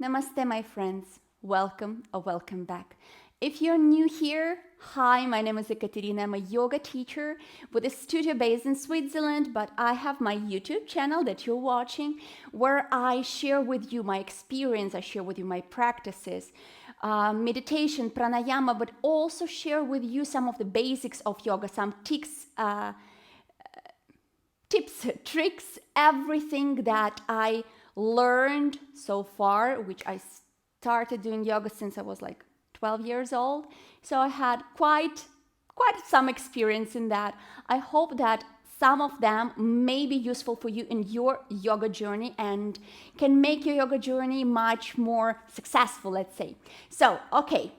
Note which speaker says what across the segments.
Speaker 1: Namaste, my friends. Welcome or welcome back. If you're new here, hi, my name is Ekaterina. I'm a yoga teacher with a studio based in Switzerland, but I have my YouTube channel that you're watching where I share with you my experience, I share with you my practices, meditation, pranayama, but also share with you some of the basics of yoga, some tips, tricks, everything that I learned so far, which I started doing yoga since I was like 12 years old. So I had quite some experience in that. I hope that some of them may be useful for you in your yoga journey and can make your yoga journey much more successful, let's say. So, okay.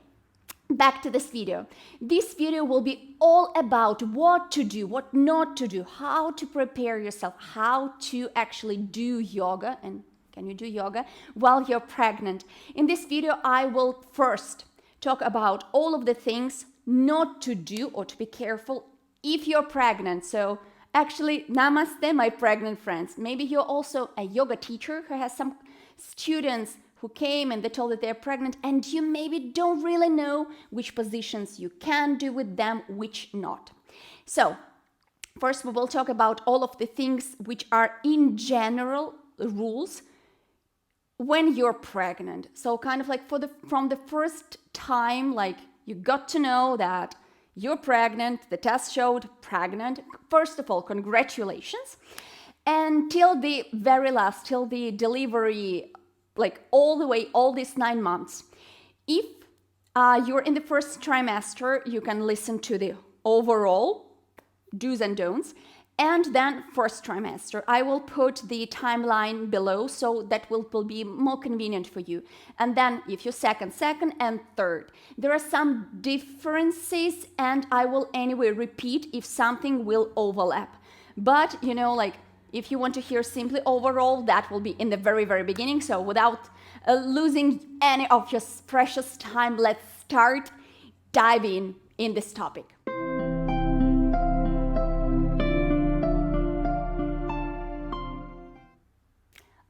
Speaker 1: Back to this video. This video will be all about what to do, what not to do, how to prepare yourself, how to actually do yoga, and can you do yoga while you're pregnant. In this video, I will first talk about all of the things not to do or to be careful if you're pregnant. So actually, namaste, my pregnant friends. Maybe you're also a yoga teacher who has some students who came and they told that they're pregnant and you maybe don't really know which positions you can do with them, which not. So first we will talk about all of the things which are in general rules when you're pregnant. So kind of like from the first time, like you got to know that you're pregnant, the test showed pregnant. First of all, congratulations. And till the very last, till the delivery, like all the way, all these 9 months. If you're in the first trimester, you can listen to the overall do's and don'ts. And then first trimester, I will put the timeline below so that will be more convenient for you. And then if you're second and third, there are some differences and I will anyway repeat if something will overlap. But if you want to hear simply overall, that will be in the very, very beginning. So without losing any of your precious time, let's start diving in this topic.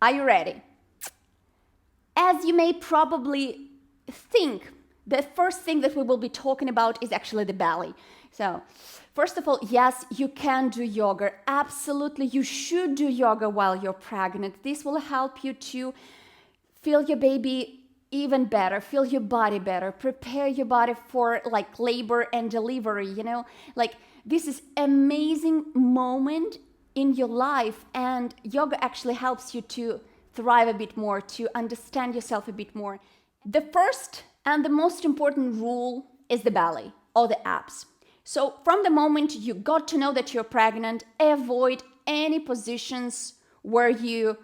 Speaker 1: Are you ready? As you may probably think, the first thing that we will be talking about is actually the belly. So first of all, yes, you can do yoga. Absolutely, you should do yoga while you're pregnant. This will help you to feel your baby even better, feel your body better, prepare your body for like labor and delivery, this is amazing moment in your life, and yoga actually helps you to thrive a bit more, to understand yourself a bit more. The first and the most important rule is the belly or the abs. So from the moment you got to know that you're pregnant, avoid any positions where you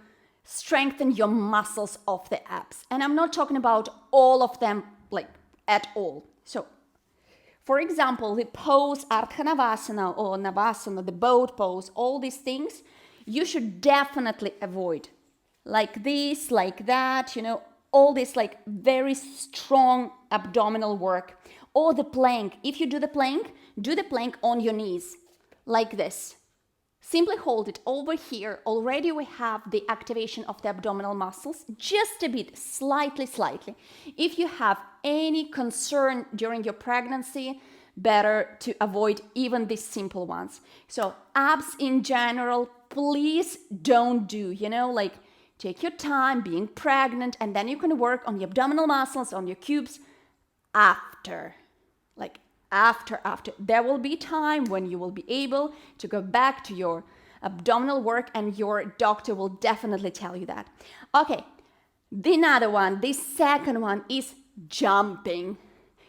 Speaker 1: strengthen your muscles of the abs. And I'm not talking about all of them at all. So for example, the pose Ardha Navasana or Navasana, the boat pose, all these things, you should definitely avoid. Like this, like that, all this very strong abdominal work. Or the plank. If you do the plank on your knees, like this. Simply hold it over here. Already we have the activation of the abdominal muscles, just a bit, slightly. If you have any concern during your pregnancy, better to avoid even these simple ones. So abs in general, please don't do, take your time being pregnant and then you can work on the abdominal muscles, on your cubes after. After. There will be time when you will be able to go back to your abdominal work and your doctor will definitely tell you that. Okay, the second one is jumping.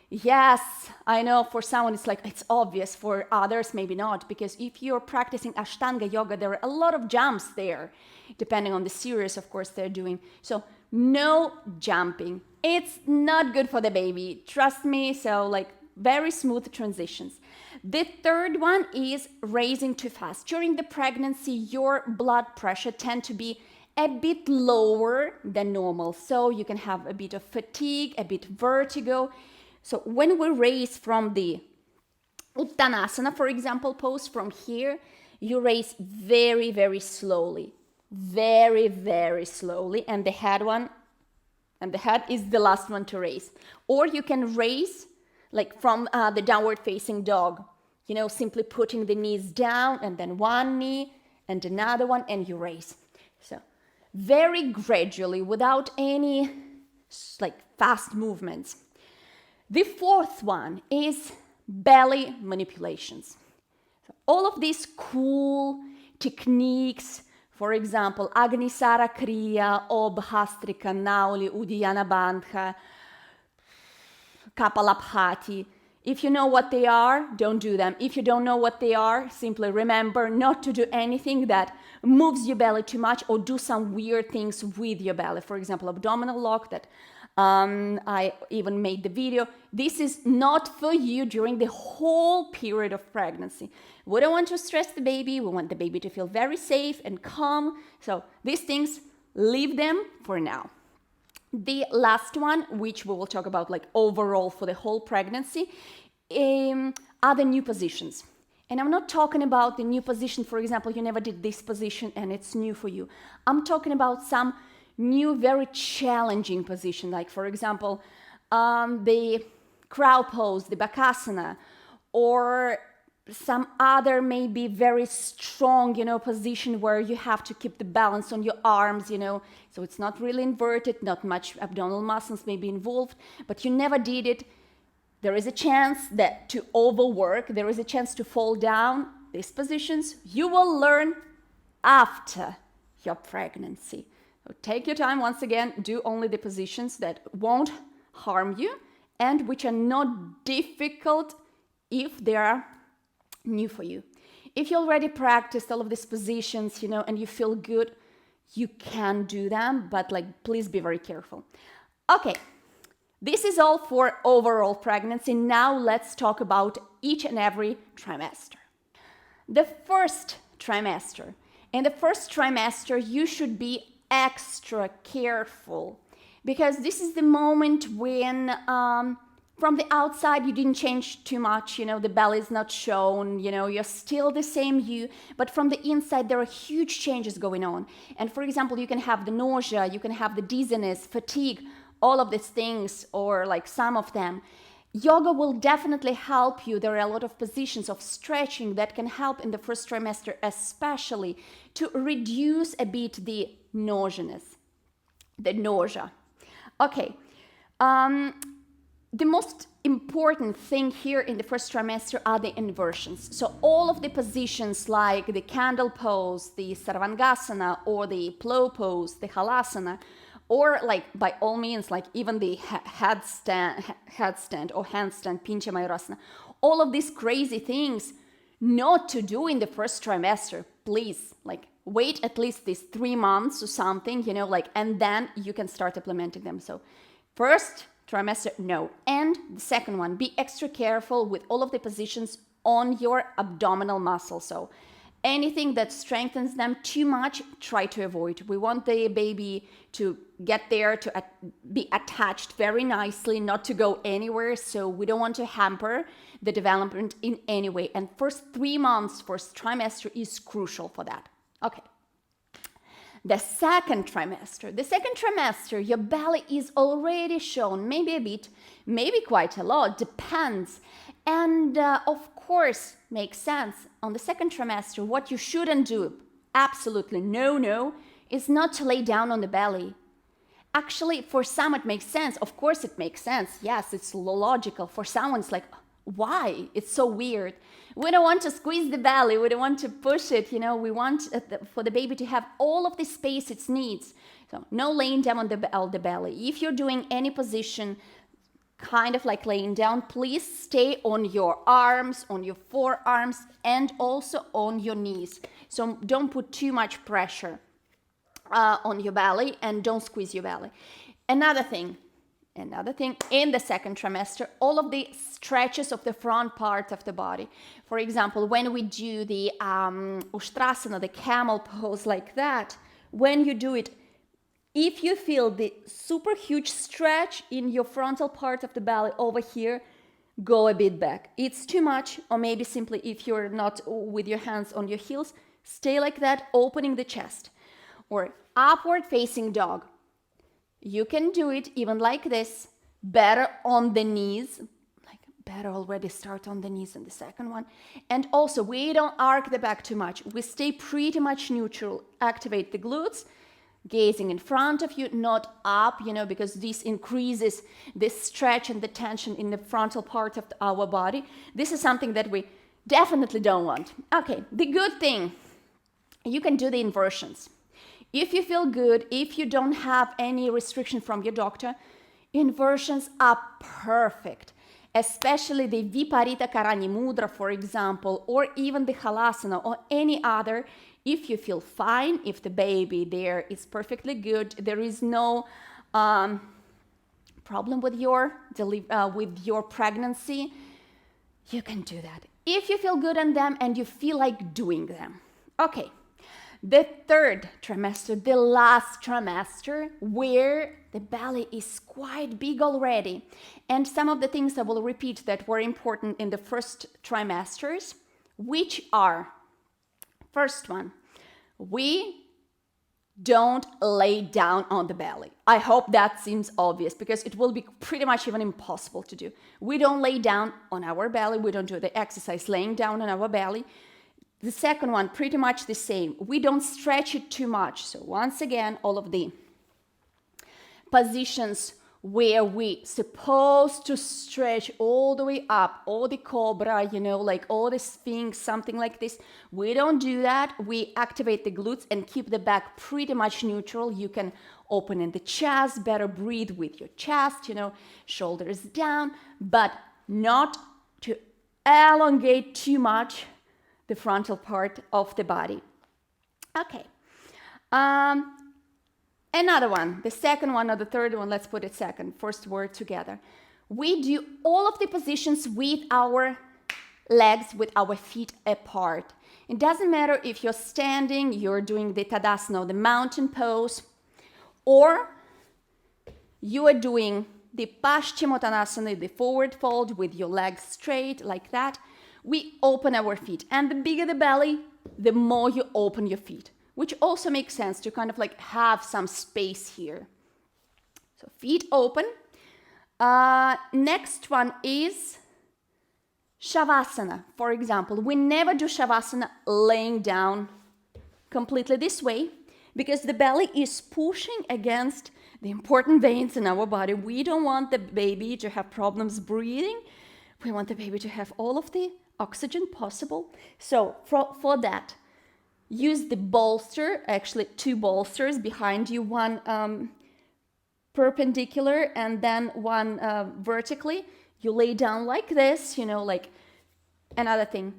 Speaker 1: Yes, I know for someone it's obvious, for others maybe not, because if you're practicing Ashtanga yoga, there are a lot of jumps there, depending on the series, of course, they're doing. So no jumping. It's not good for the baby, trust me. So very smooth transitions. The third one is raising too fast. During the pregnancy, your blood pressure tends to be a bit lower than normal. So you can have a bit of fatigue, a bit vertigo. So when we raise from the Uttanasana, for example, pose from here, you raise very, very slowly. Very, very slowly. And the head one and the head is the last one to raise. Or you can raise like from the downward facing dog, simply putting the knees down and then one knee and another one, and you raise. So very gradually, without any like fast movements. The fourth one is belly manipulations. So all of these cool techniques, for example, Agnisara Kriya, Obhastrika, Nauli, Uddiyana Bandha, Kapalabhati. If you know what they are, don't do them. If you don't know what they are, simply remember not to do anything that moves your belly too much or do some weird things with your belly. For example, abdominal lock that I even made the video. This is not for you during the whole period of pregnancy. We don't want to stress the baby. We want the baby to feel very safe and calm. So these things, leave them for now. The last one, which we will talk about like overall for the whole pregnancy, are the new positions. And I'm not talking about the new position, for example, you never did this position and it's new for you. I'm talking about some new, very challenging position, like for example, the crow pose, the Bakasana, or some other maybe very strong, position where you have to keep the balance on your arms, so it's not really inverted, not much abdominal muscles may be involved, but you never did it. There is a chance that to overwork, there is a chance to fall down. These positions you will learn after your pregnancy. So take your time, once again, do only the positions that won't harm you and which are not difficult if they are new for you. If you already practiced all of these positions, and you feel good, you can do them, but please be very careful. Okay, this is all for overall pregnancy. Now let's talk about each and every trimester. The first trimester. In the first trimester, you should be extra careful because this is the moment when from the outside you didn't change too much, the belly is not shown, you're still the same you, but from the inside there are huge changes going on. And for example, you can have the nausea, you can have the dizziness, fatigue, all of these things, or some of them. Yoga will definitely help you. There are a lot of positions of stretching that can help in the first trimester, especially to reduce a bit the nausea. Okay. The most important thing here in the first trimester are the inversions. So all of the positions like the candle pose, the Sarvangasana, or the plow pose, the Halasana, or by all means, even the headstand or handstand, Pincha Mayurasana, all of these crazy things not to do in the first trimester. Please, wait at least these 3 months or something, and then you can start implementing them. So first trimester, no. And the second one, be extra careful with all of the positions on your abdominal muscle. So anything that strengthens them too much, try to avoid. We want the baby to get there, to be attached very nicely, not to go anywhere. So we don't want to hamper the development in any way. And first 3 months, first trimester is crucial for that. Okay. The second trimester, your belly is already shown, maybe a bit, maybe quite a lot, depends. And of course, makes sense. On the second trimester, what you shouldn't do, absolutely no, is not to lay down on the belly. Actually, for some it makes sense. Of course it makes sense. Yes, it's logical. For someone it's why? It's so weird. We don't want to squeeze the belly. We don't want to push it. We want for the baby to have all of the space it needs. So no laying down on the belly. If you're doing any position, kind of like laying down, please stay on your arms, on your forearms, and also on your knees. So don't put too much pressure on your belly and don't squeeze your belly. Another thing, in the second trimester, all of the stretches of the front part of the body. For example, when we do the Ustrasana, the camel pose like that, when you do it, if you feel the super huge stretch in your frontal part of the belly over here, go a bit back. It's too much, or maybe simply if you're not with your hands on your heels, stay like that, opening the chest. Or upward facing dog. You can do it even like this, better on the knees, like better already start on the knees in the second one. And also, we don't arc the back too much. We stay pretty much neutral. Activate the glutes, gazing in front of you, not up, because this increases the stretch and the tension in the frontal part of our body. This is something that we definitely don't want. Okay, the good thing, you can do the inversions. If you feel good, if you don't have any restriction from your doctor, inversions are perfect. Especially the Viparita Karani Mudra, for example, or even the Halasana or any other. If you feel fine, if the baby there is perfectly good, there is no problem with your pregnancy, you can do that. If you feel good on them and you feel like doing them. Okay, the third trimester, the last trimester, where the belly is quite big already. And some of the things I will repeat that were important in the first trimesters, which are, first one, we don't lay down on the belly. I hope that seems obvious because it will be pretty much even impossible to do. We don't lay down on our belly. We don't do the exercise laying down on our belly. The second one, pretty much the same. We don't stretch it too much. So once again, all of the positions where we supposed to stretch all the way up, all the cobra, like all the sphinx, something like this. We don't do that. We activate the glutes and keep the back pretty much neutral. You can open in the chest, better breathe with your chest, shoulders down, but not to elongate too much the frontal part of the body. Okay. Another one, the second one or the third one, let's put it second, first word together. We do all of the positions with our legs, with our feet apart. It doesn't matter if you're standing, you're doing the Tadasana, the mountain pose, or you are doing the Paschimottanasana, the forward fold with your legs straight like that. We open our feet, and the bigger the belly, the more you open your feet, which also makes sense to kind of like have some space here. So feet open. Next one is Shavasana. For example, we never do Shavasana laying down completely this way because the belly is pushing against the important veins in our body. We don't want the baby to have problems breathing. We want the baby to have all of the oxygen possible. So for that, use the bolster, actually 2 bolsters behind you, one perpendicular and then one vertically. You lay down like this, like another thing.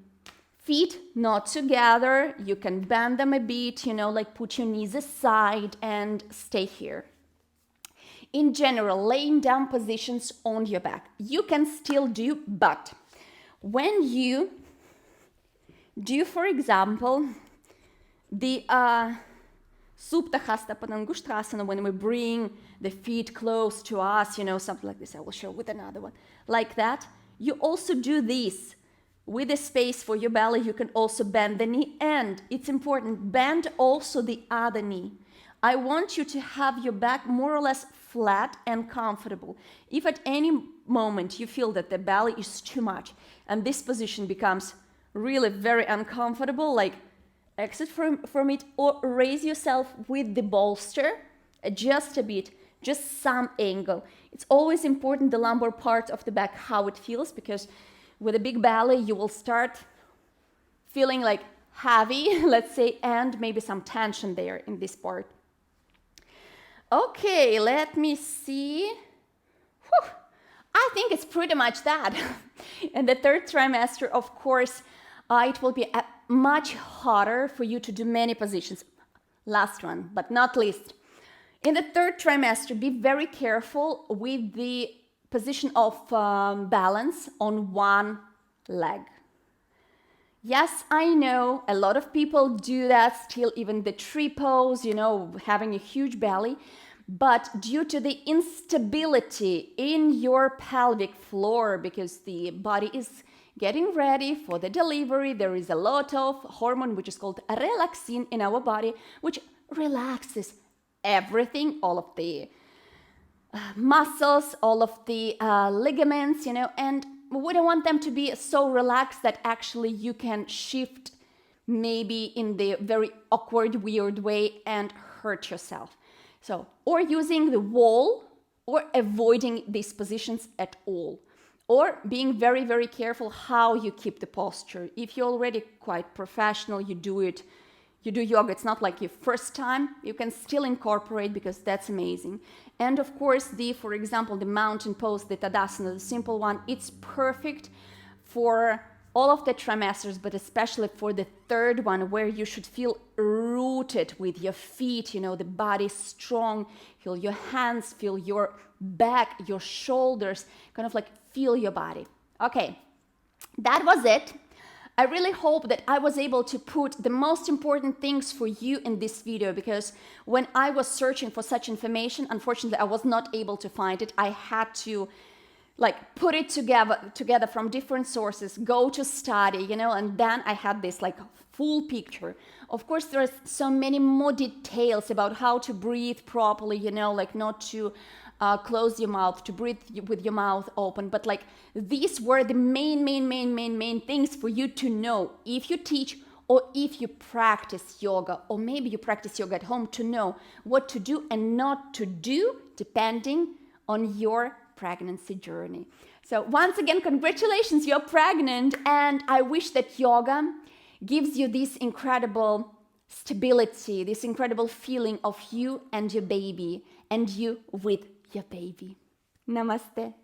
Speaker 1: Feet not together. You can bend them a bit, like put your knees aside and stay here. In general, laying down positions on your back. You can still do, but when you do, for example, the Supta Hasta Padangusthasana, when we bring the feet close to us, something like this, I will show with another one, like that. You also do this with the space for your belly. You can also bend the knee, and it's important, bend also the other knee. I want you to have your back more or less flat and comfortable. If at any moment you feel that the belly is too much and this position becomes really very uncomfortable, like exit from it or raise yourself with the bolster, adjust a bit, just some angle. It's always important, the lumbar part of the back, how it feels, because with a big belly, you will start feeling like heavy, let's say, and maybe some tension there in this part. Okay, let me see. Whew. I think it's pretty much that. In the third trimester, of course, it will be much harder for you to do many positions. Last one, but not least. In the third trimester, be very careful with the position of balance on one leg. Yes, I know a lot of people do that still, even the tree pose, having a huge belly. But due to the instability in your pelvic floor, because the body is getting ready for the delivery, there is a lot of hormone which is called relaxin in our body, which relaxes everything, all of the muscles, all of the ligaments, and we don't want them to be so relaxed that actually you can shift maybe in the very awkward, weird way and hurt yourself. So, or using the wall, or avoiding these positions at all, or being very, very careful how you keep the posture. If you're already quite professional, you do yoga, it's not like your first time, you can still incorporate, because that's amazing. And of course, for example, the mountain pose, the Tadasana, the simple one, it's perfect for all of the trimesters, but especially for the third one, where you should feel rooted with your feet, the body strong, feel your hands, feel your back, your shoulders, kind of like feel your body. Okay, that was it. I really hope that I was able to put the most important things for you in this video, because when I was searching for such information, unfortunately, I was not able to find it. I had to put it together from different sources, go to study, and then I had this full picture. Of course, there's so many more details about how to breathe properly, not to close your mouth, to breathe with your mouth open. But these were the main things for you to know if you teach or if you practice yoga, or maybe you practice yoga at home, to know what to do and not to do depending on your pregnancy journey. So once again, congratulations, you're pregnant, and I wish that yoga gives you this incredible stability, this incredible feeling of you and your baby, and you with your baby. Namaste.